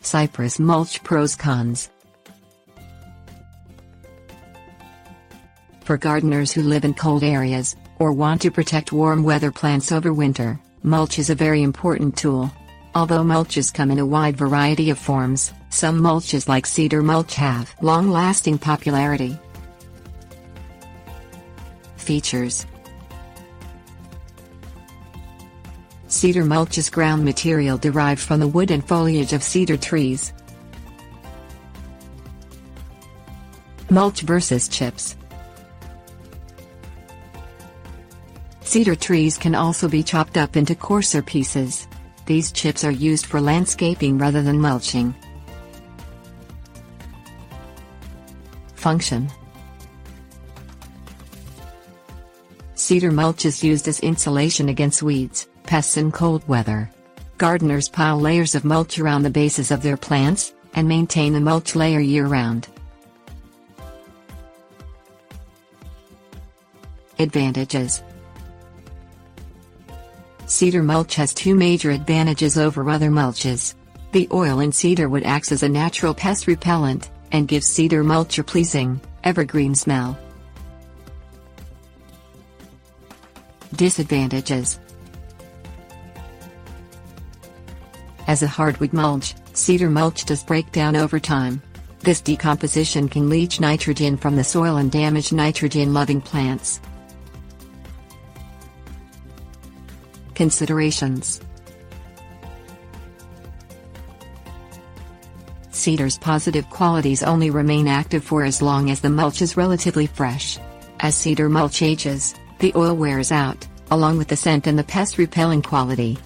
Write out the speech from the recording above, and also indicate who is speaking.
Speaker 1: Cypress Mulch Pros Cons. For gardeners who live in cold areas, or want to protect warm weather plants over winter, mulch is a very important tool. Although mulches come in a wide variety of forms, some mulches like cedar mulch have long-lasting popularity. Features: cedar mulch is ground material derived from the wood and foliage of cedar trees. Mulch versus chips. Cedar trees can also be chopped up into coarser pieces. These chips are used for landscaping rather than mulching. Function: cedar mulch is used as insulation against weeds, pests and cold weather. Gardeners pile layers of mulch around the bases of their plants, and maintain the mulch layer year-round. Advantages: cedar mulch has two major advantages over other mulches. The oil in cedar wood acts as a natural pest repellent, and gives cedar mulch a pleasing, evergreen smell. Disadvantages: as a hardwood mulch, cedar mulch does break down over time. This decomposition can leach nitrogen from the soil and damage nitrogen-loving plants. Considerations: cedar's positive qualities only remain active for as long as the mulch is relatively fresh. As cedar mulch ages, the oil wears out, along with the scent and the pest-repelling quality.